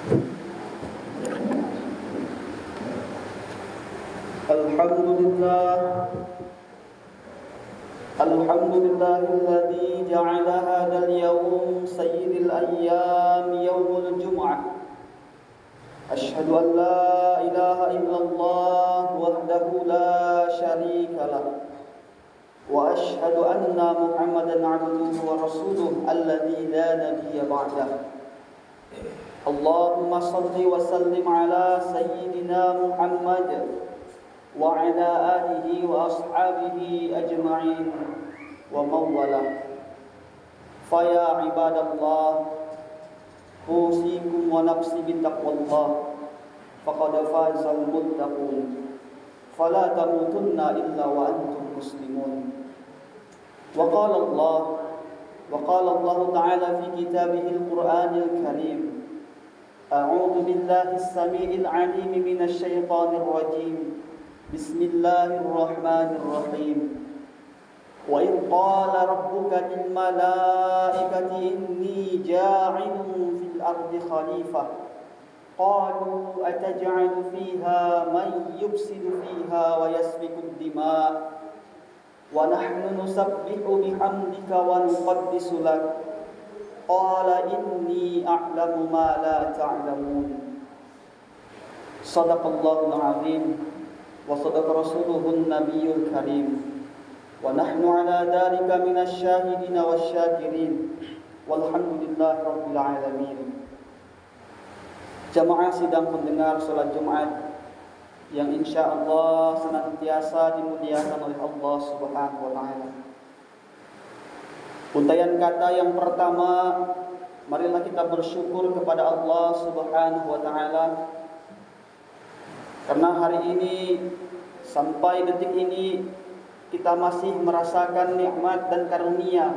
Alhamdulillahilladzi ja'ala hadzal yawm sayyidil ayyam yaumul jum'ah. Asyhadu an la ilaha illallah wahdahu la syarika lah. Wa asyhadu anna Muhammadan 'abduhu wa rasuluhu alladzi la nabiyya ba'dah. Allahumma shalli wa sallim ala sayyidina Muhammad wa ala alihi wa ashabihi ajma'in wa mawwala. Fa ya ibadallah, usikum wa nafsi bittaqwallah, faqad fazal muttaqun. Fala tamutunna illa wa antum muslimun. Wa qala Allah ta'ala fi kitabihil Qur'anil Karim, a'udzu billahi as-sami'il 'alim minasy syaithanir rajim. Bismillahirrahmanirrahim. Wa idh qala rabbuka lil malaikati inni ja'ilun fil ardi khalifah. Qalu ataj'alu fiha man yufsidu fiha wa yasfiku ad-dima' wa nahnu nusabbihu bihamdika wa nuqaddisu lak. Qala inni a'lamu ma la ta'lamun. Shadaqallahul 'azim wa sadaqa rasuluhun nabiyyul karim. Wa nahnu ala dhalika minasy syahidin wasyakirin. Walhamdulillahi rabbil alamin. Jamaah sidang pendengar salat Jumat yang insyaallah senantiasa dimuliakan oleh Allah Subhanahu wa taala. Untayan kata yang pertama, marilah kita bersyukur kepada Allah Subhanahu wa taala. Karena hari ini sampai detik ini kita masih merasakan nikmat dan karunia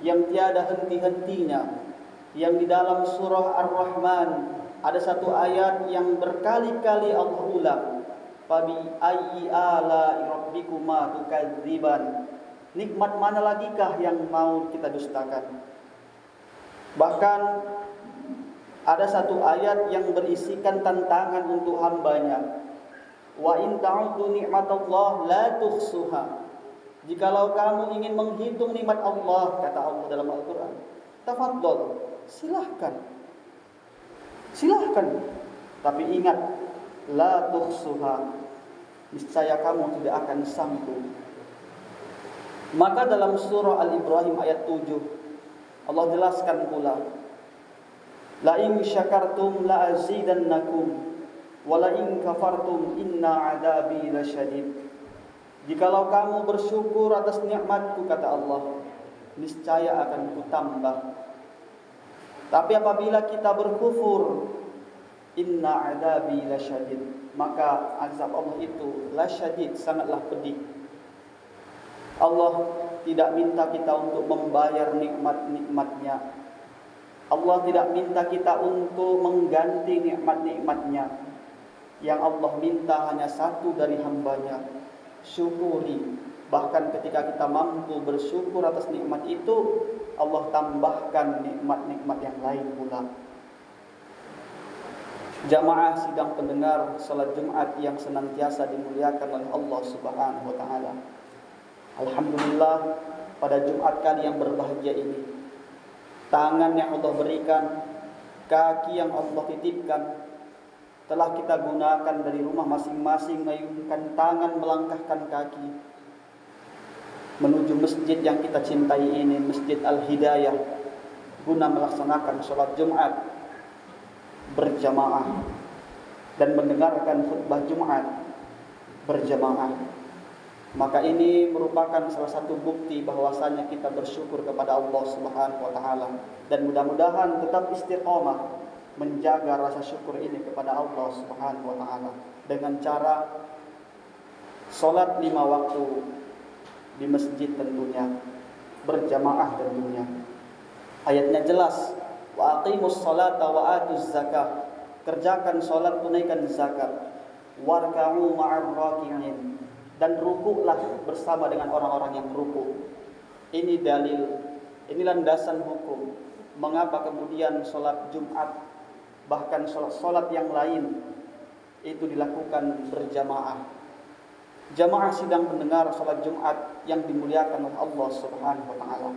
yang tiada henti-hentinya. Yang di dalam surah Ar-Rahman ada satu ayat yang berkali-kali Allah ulang. Fabi ayyi ala'i rabbikuma tukadziban. Nikmat mana lagikah yang mau kita dustakan? Bahkan ada satu ayat yang berisikan tantangan untuk hambanya. Wa in ta'uddu ni'matallah la tuhsuha. Jikalau kamu ingin menghitung nikmat Allah, kata Allah dalam Al-Quran, tafadhol, silahkan. Tapi ingat, la tuhsuha, niscaya kamu tidak akan sanggup. Maka dalam surah Al-Ibrahim ayat 7 Allah jelaskan pula, la in syakartum la azidannakum wa la in kafartum inna adabi lasyadid. Jikalau kamu bersyukur atas nikmatku, kata Allah, niscaya akan kutambah. Tapi apabila kita berkufur, inna adabi lasyadid, maka azab Allah itu lasyadid, sangatlah pedih. Allah tidak minta kita untuk membayar nikmat-nikmatnya. Allah tidak minta kita untuk mengganti nikmat-nikmatnya. Yang Allah minta hanya satu dari hambanya, syukuri. Bahkan ketika kita mampu bersyukur atas nikmat itu, Allah tambahkan nikmat-nikmat yang lain pula. Jamaah sidang pendengar salat Jumat yang senantiasa dimuliakan oleh Allah Subhanahu wa taala. Alhamdulillah, pada Jumat kali yang berbahagia ini, tangan yang Allah berikan, kaki yang Allah titipkan, telah kita gunakan dari rumah masing-masing, mengayunkan tangan, melangkahkan kaki menuju masjid yang kita cintai ini, Masjid Al-Hidayah, guna melaksanakan sholat Jumat berjamaah dan mendengarkan khutbah Jumat berjamaah. Maka ini merupakan salah satu bukti bahwasanya kita bersyukur kepada Allah Subhanahu wa taala, dan mudah-mudahan tetap istiqomah menjaga rasa syukur ini kepada Allah Subhanahu wa taala dengan cara salat 5 waktu di masjid tentunya, berjamaah tentunya. Ayatnya jelas, wa aqimus salata wa atuz zakah. Kerjakan salat, tunaikan zakat. Warka'u ma'ar raki'in, dan rukuklah bersama dengan orang-orang yang rukuk. Ini dalil, ini landasan hukum mengapa kemudian salat Jumat Bahkan sholat-sholat yang lain itu dilakukan berjamaah. Jamaah sidang pendengar sholat Jumat yang dimuliakan oleh Allah Subhanahu wa taala.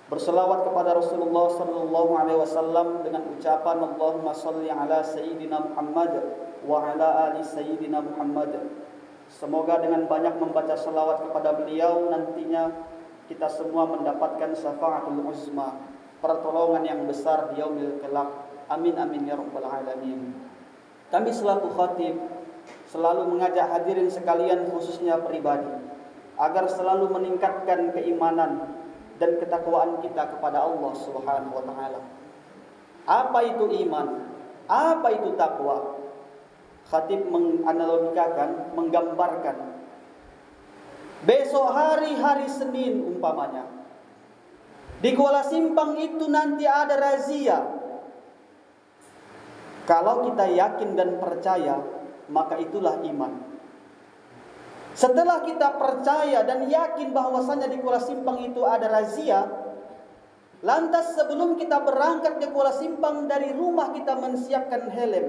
Berselawat kepada Rasulullah sallallahu alaihi wasallam dengan ucapan Allahumma shalli ala sayyidina Muhammad wa ala ali sayyidina Muhammad. Semoga dengan banyak membaca selawat kepada beliau nantinya kita semua mendapatkan syafaatul uzma, pertolongan yang besar di yaumil kelak. Amin amin ya rabbal alamin. Kami selaku khatib selalu mengajak hadirin sekalian khususnya pribadi agar selalu meningkatkan keimanan dan ketakwaan kita kepada Allah Subhanahu wa taala. Apa itu iman? Apa itu takwa? Khatib menganalogikakan, menggambarkan. Besok hari Senin umpamanya, di Kuala Simpang itu nanti ada razia. Kalau kita yakin dan percaya, maka itulah iman. Setelah kita percaya dan yakin bahwasanya di Kuala Simpang itu ada razia, lantas sebelum kita berangkat ke Kuala Simpang, dari rumah kita menyiapkan helm,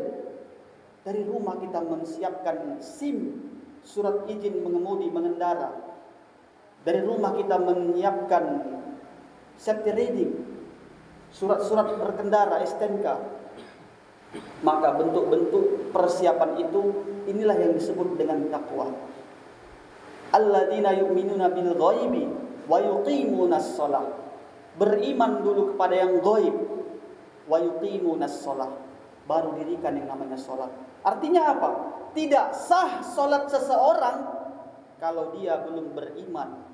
dari rumah kita mensiapkan SIM, surat izin mengemudi mengendara, dari rumah kita menyiapkan safety reading, surat-surat berkendara STNK. Maka bentuk-bentuk persiapan itu inilah yang disebut dengan takwa. Alladzina yu'minuna bil ghaibi wa yuqimunas shalah. Beriman dulu kepada yang ghaib, wa yuqimunas shalah, baru dirikan yang namanya salat. Artinya apa? Tidak sah salat seseorang kalau dia belum beriman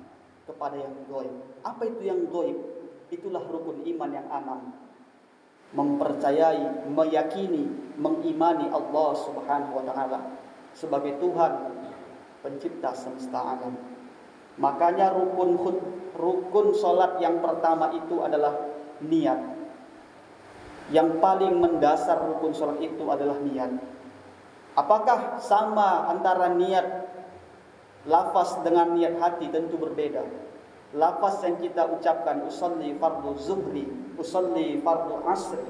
kepada yang ghaib. Apa itu yang ghaib? Itulah rukun iman yang 6. Mempercayai, meyakini, mengimani Allah Subhanahu wa taala sebagai Tuhan pencipta semesta alam. Makanya rukun salat yang pertama itu adalah niat. Yang paling mendasar rukun salat itu adalah niat. Apakah sama antara niat lafaz dengan niat hati? Tentu berbeda. Lafaz yang kita ucapkan usolli fardu zuhri, usolli fardu asri,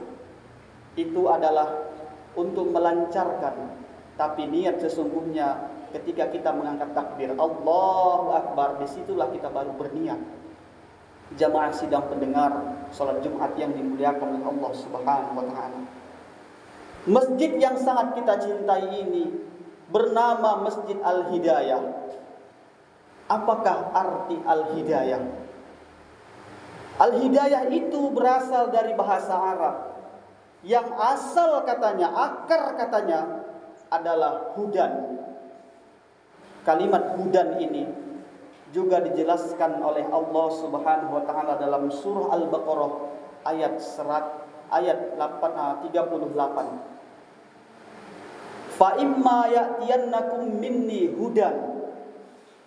itu adalah untuk melancarkan. Tapi niat sesungguhnya ketika kita mengangkat takbir Allahu Akbar, disitulah kita baru berniat. Jamaah sidang pendengar salat Jumat yang dimuliakan oleh Allah Subhanahu wa taala. Masjid yang sangat kita cintai ini bernama Masjid Al-Hidayah. Apakah arti Al-Hidayah? Al-Hidayah itu berasal dari bahasa Arab yang asal katanya, akar katanya adalah hudan. Kalimat hudan ini juga dijelaskan oleh Allah Subhanahu wa taala dalam surah Al-Baqarah ayat 38. Fa imma ya'tiyannakum minni hudan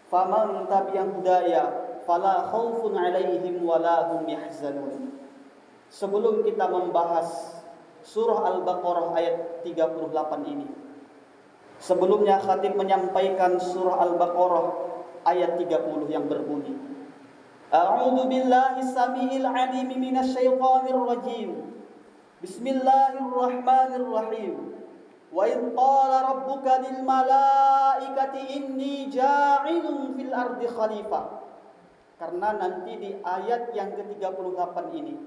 faman tabi'a hudaya fala khaufun 'alaihim wala hum yahzanun. Sebelum kita membahas surah Al-Baqarah ayat 38 ini, sebelumnya khatib menyampaikan surah Al-Baqarah ayat 30 yang berbunyi, A'udzu billahi samiil 'alim minasy syaithanir rajim. Bismillahirrahmanirrahim. Wa idh qala rabbuka lil malaikati inni ja'ilun fil ardi khalifah. Karena nanti di ayat yang ke-38 ini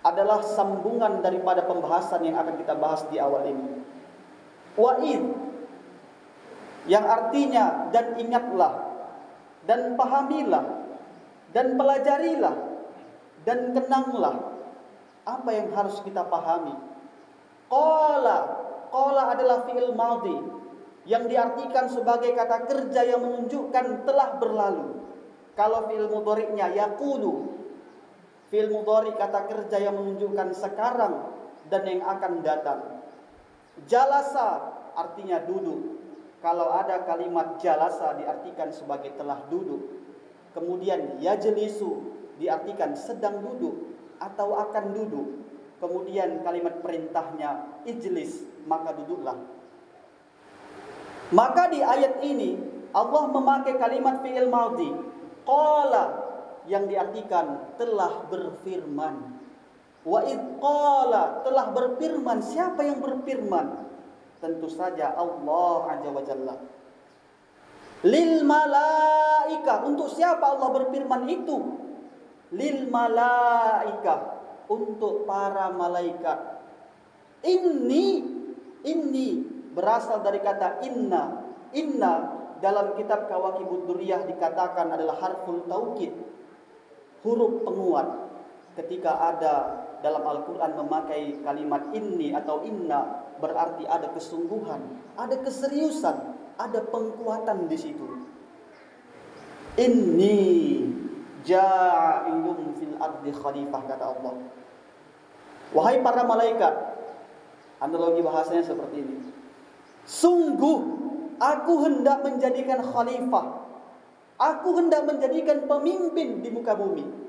adalah sambungan daripada pembahasan yang akan kita bahas di awal ini. Wa idh, yang artinya dan ingatlah, dan pahamilah, dan pelajarilah, dan kenanglah. Apa yang harus kita pahami? Qala adalah fi'il madhi yang diartikan sebagai kata kerja yang menunjukkan telah berlalu. Kalau fi'il mudhari'nya yaqulu, fi'il mudhari kata kerja yang menunjukkan sekarang dan yang akan datang. Jalasa artinya duduk. Kalau ada kalimat jalasa diartikan sebagai telah duduk. Kemudian yajlisu diartikan sedang duduk atau akan duduk. Kemudian kalimat perintahnya ijlis, maka duduklah. Maka di ayat ini Allah memakai kalimat fi'il madhi qala yang diartikan telah berfirman. Wa id qala, telah berfirman. Siapa yang berfirman? Tentu saja Allah Azza wa Jalla. Lil malaika, untuk siapa Allah berfirman itu? Lil malaika, untuk para malaikat. Inni berasal dari kata inna. Inna dalam kitab Kawakibud Durriyah dikatakan adalah harful taukid, huruf penguat. Ketika ada dalam Al-Quran memakai kalimat inni atau inna, berarti ada kesungguhan, ada keseriusan, ada pengkuatan di situ. Inni ja'ilun fil ardi khalifah, kata Allah. Wahai para malaikat, analogi bahasanya seperti ini. Sungguh aku hendak menjadikan khalifah, aku hendak menjadikan pemimpin di muka bumi.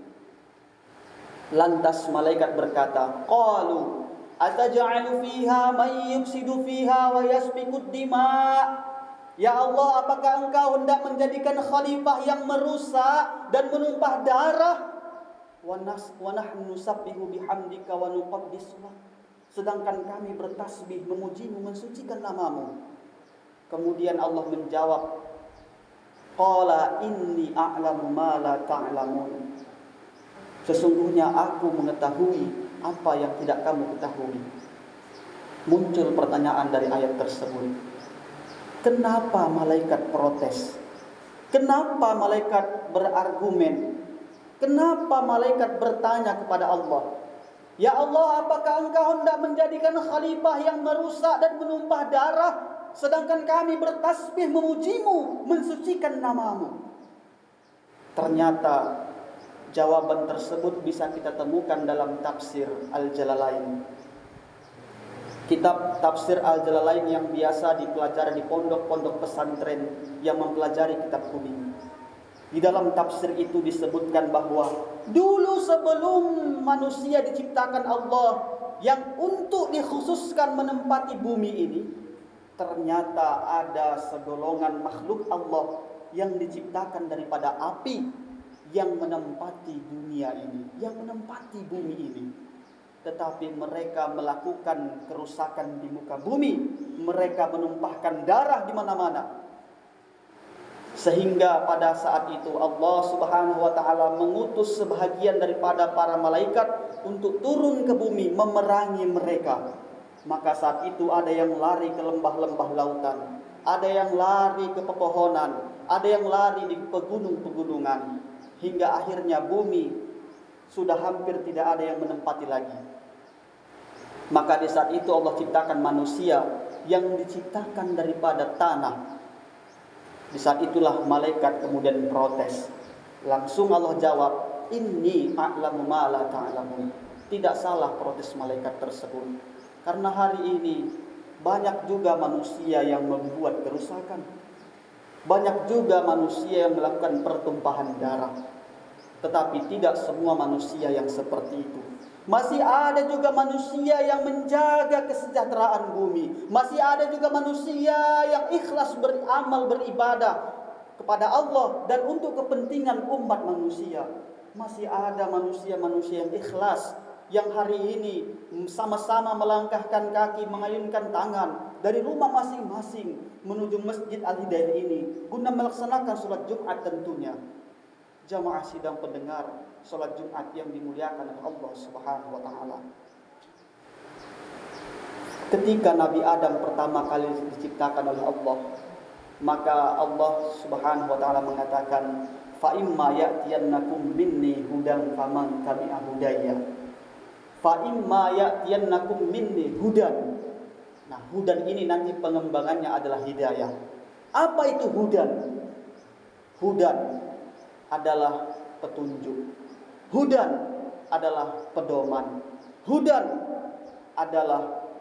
Lantas malaikat berkata, qalu ataj'alu fiha may yufsidu fiha wa yasfikud dima'. Ya Allah, apakah engkau hendak menjadikan khalifah yang merusak dan menumpah darah? Wa nahnu nusabbihu bihamdika wa nuqaddisu lak. Sedangkan kami bertasbih, memujimu, mensucikan namamu. Kemudian Allah menjawab, qala inni a'lamu ma la ta'lamun. Sesungguhnya aku mengetahui apa yang tidak kamu ketahui. Muncul pertanyaan dari ayat tersebut. Kenapa malaikat protes? Kenapa malaikat berargumen? Kenapa malaikat bertanya kepada Allah? Ya Allah, apakah engkau hendak menjadikan khalifah yang merusak dan menumpah darah, sedangkan kami bertasbih memujimu, mensucikan namamu? Ternyata jawaban tersebut bisa kita temukan dalam tafsir Al-Jalalain. Kitab tafsir Al-Jalalain yang biasa dipelajari di pondok-pondok pesantren yang mempelajari kitab kuning. Di dalam tafsir itu disebutkan bahwa dulu sebelum manusia diciptakan Allah yang untuk dikhususkan menempati bumi ini, ternyata ada segolongan makhluk Allah yang diciptakan daripada api yang menempati dunia ini, yang menempati bumi ini. Tetapi mereka melakukan kerusakan di muka bumi, mereka menumpahkan darah di mana-mana. Sehingga pada saat itu Allah Subhanahu wa taala mengutus sebahagian daripada para malaikat untuk turun ke bumi memerangi mereka. Maka saat itu ada yang lari ke lembah-lembah lautan, ada yang lari ke pepohonan, ada yang lari di pegunung-pegunungan, hingga akhirnya bumi sudah hampir tidak ada yang menempati lagi. Maka di saat itu Allah ciptakan manusia yang diciptakan daripada tanah. Di saat itulah malaikat kemudian protes. Langsung Allah jawab, inni a'lamu ma la ta'lamun. Tidak salah protes malaikat tersebut. Karena hari ini banyak juga manusia yang membuat kerusakan. Banyak juga manusia yang melakukan pertumpahan darah. Tetapi tidak semua manusia yang seperti itu. Masih ada juga manusia yang menjaga kesejahteraan bumi. Masih ada juga manusia yang ikhlas beramal, beribadah kepada Allah dan untuk kepentingan umat manusia. Masih ada manusia-manusia yang ikhlas, yang hari ini sama-sama melangkahkan kaki, mengayunkan tangan dari rumah masing-masing menuju Masjid Al-Hidayah ini guna melaksanakan sholat Jumat tentunya. Jamaah sidang pendengar sholat Jumat yang dimuliakan oleh Allah Subhanahu wa taala. Ketika Nabi Adam pertama kali diciptakan oleh Allah, maka Allah Subhanahu wa taala mengatakan, fa imma ya'tiyannakum minni hudan faman tabi'a hudaya. Fa imma ya'tiyannakum minni hudan. Nah, hudan ini nanti pengembangannya adalah hidayah. Apa itu hudan? Hudan adalah petunjuk. Hudan adalah pedoman. Hudan adalah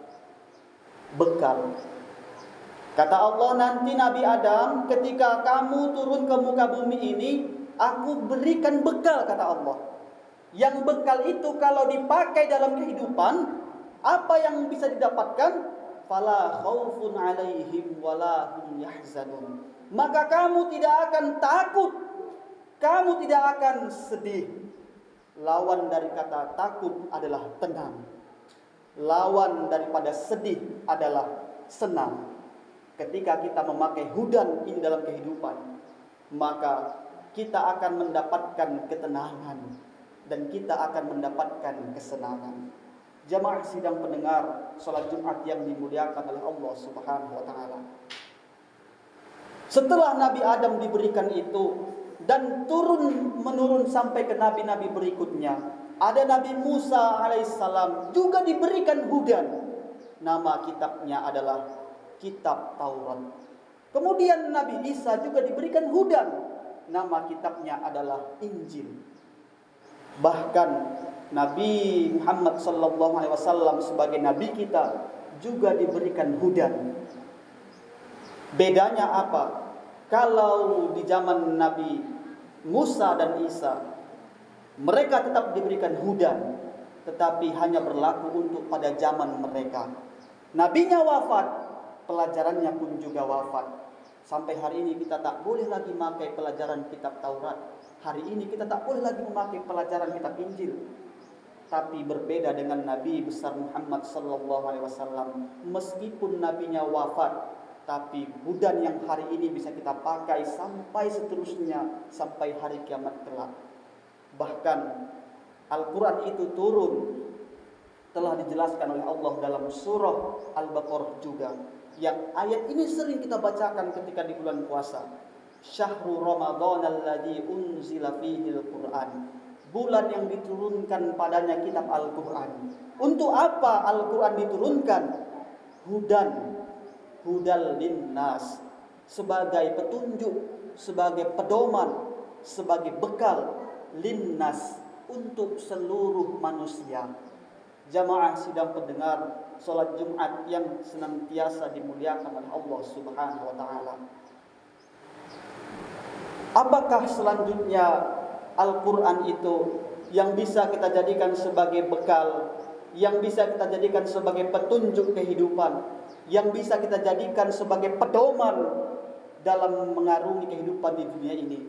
bekal. Kata Allah, nanti Nabi Adam, ketika kamu turun ke muka bumi ini, aku berikan bekal, kata Allah. Yang bekal itu kalau dipakai dalam kehidupan, apa yang bisa didapatkan? Fala khaufun alaihim wala hum yahzanun. Maka kamu tidak akan takut, kamu tidak akan sedih, Lawan dari kata takut adalah tenang. Lawan daripada sedih adalah senang. Ketika kita memakai hudan ini dalam kehidupan, maka kita akan mendapatkan ketenangan dan kita akan mendapatkan kesenangan. Jamaah sidang pendengar salat Jumat yang dimuliakan oleh Allah Subhanahu wa taala. Setelah Nabi Adam diberikan itu dan turun menurun sampai ke nabi-nabi berikutnya, ada Nabi Musa alaihissalam juga diberikan hudan. Nama kitabnya adalah Kitab Taurat. Kemudian Nabi Isa juga diberikan hudan. Nama kitabnya adalah Injil. Bahkan Nabi Muhammad SAW sebagai nabi kita juga diberikan hudan. Bedanya apa? Kalau di zaman Nabi Musa dan Isa, mereka tetap diberikan hudan, tetapi hanya berlaku untuk pada zaman mereka. Nabinya wafat, pelajarannya pun juga wafat. Sampai hari ini kita tak boleh lagi memakai pelajaran kitab Taurat. Hari ini kita tak boleh lagi memakai pelajaran kitab Injil. Tapi berbeda dengan Nabi besar Muhammad SAW, meskipun nabinya wafat, tapi hudan yang hari ini bisa kita pakai sampai seterusnya, sampai hari kiamat kelak. Bahkan Al-Quran itu turun, telah dijelaskan oleh Allah dalam surah Al-Baqarah juga. Yang ayat ini sering kita bacakan ketika di bulan puasa. Syahrul Ramadan alladzi unzila fihil Qur'an. Bulan yang diturunkan padanya kitab Al-Quran. Untuk apa Al-Quran diturunkan? Hudal linnas, sebagai petunjuk, sebagai pedoman, sebagai bekal linnas, untuk seluruh manusia. Jamaah sidang pendengar salat Jumat yang senantiasa dimuliakan oleh Allah Subhanahu wa taala. Apakah selanjutnya Al-Quran itu yang bisa kita jadikan sebagai bekal, yang bisa kita jadikan sebagai petunjuk kehidupan, yang bisa kita jadikan sebagai pedoman dalam mengarungi kehidupan di dunia ini?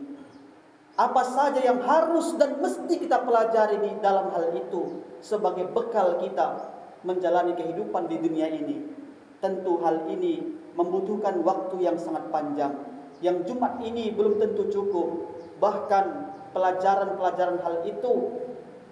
Apa saja yang harus dan mesti kita pelajari di dalam hal itu sebagai bekal kita menjalani kehidupan di dunia ini? Tentu hal ini membutuhkan waktu yang sangat panjang, yang Jumat ini belum tentu cukup. Bahkan pelajaran-pelajaran hal itu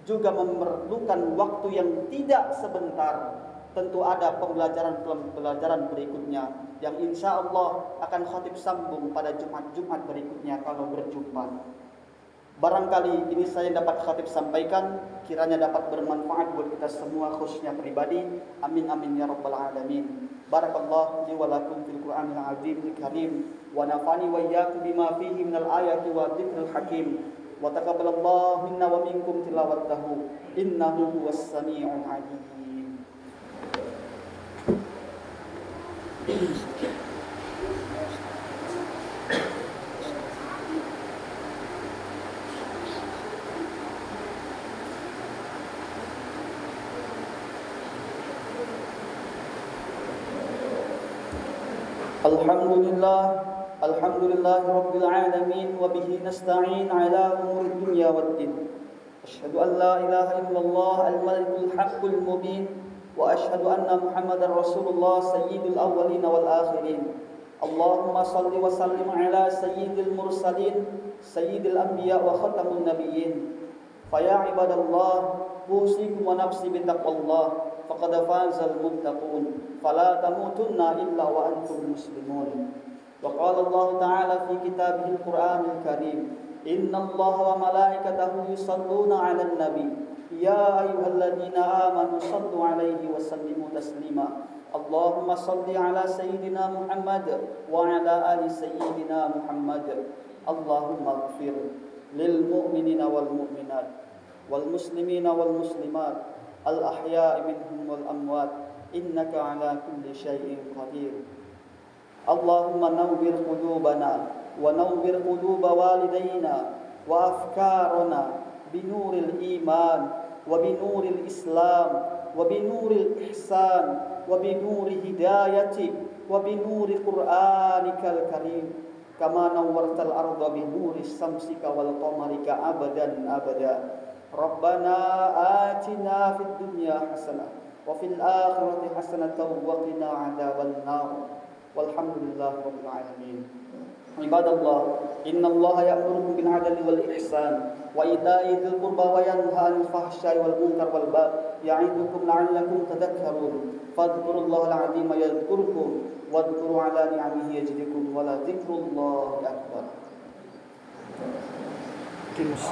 juga memerlukan waktu yang tidak sebentar. Tentu ada pembelajaran berikutnya yang insya Allah akan khatib sambung pada Jumat-Jumat berikutnya kalau berjumpa. Barangkali ini saya dapat khatib sampaikan, kiranya dapat bermanfaat buat kita semua khususnya pribadi. Amin amin ya rabbal alamin. Barakallahu li wa lakum fil Qur'anil azimil karim wa nafani wa iyyakum bima fihi minal ayati wa dzikril hakim. Wa taqabbalallahu minna wa minkum tilawatahu innahu huwas samiul alim. Alhamdulillah rabbil alamin wa bihi nasta'in ala umuri dunya waddin. Asyhadu an la ilaha illallah al-malikul haqqul mubin wa asyhadu anna Muhammadar Rasulullah sayyidul awwalin wal akhirin. Allahumma salli wa sallim ala sayyidil mursalin sayyidil anbiya wa khatamun nabiyyin. Fa ya ibadallah usikum wa nafsi bittaqwallah faqad fazal muttaqun fala tamutunna illa wa antum muslimun. Wa qala Allah ta'ala fi kitabihil Qur'anil karim, innallaha wa malaikatahu yusalluna 'alan nabi ya ayyuhalladzina amanu sallu 'alaihi wa sallimu taslima. Allahumma salli 'ala sayyidina Muhammad wa 'ala ali sayyidina Muhammad. Allahumma ighfir lil mu'minina wal mu'minat wal muslimina wal muslimat al ahya'i minhum wal amwat innaka ala kulli syai'in qadir. Allahumma nawwir qulubana wa nawwir quluba walidayna wa afkarana binuril iman wa binuril islam wa binuril ihsan wa binuri hidayatik wa binuri qur'anikal karim kama nawwartal arda binuris samsika wal qamarika abadan abada. Rabbana atina fid dunya hasanah wa fil akhirati hasanah wa qina adzabannar. Walhamdulillahi rabbil alamin. Ibadallah, innallaha ya'murukum bil 'adli wal ihsan wa ita'i dzil qurba wa yanha 'anil fahsya'i wal munkar wal baghi ya'idukum la'allakum tadhakkarun. Fadhkurullahal 'azima yadhkurkum wadhkuru 'ala ni'amihi yazidukum wa la dzikrullahi akbar. Kimus.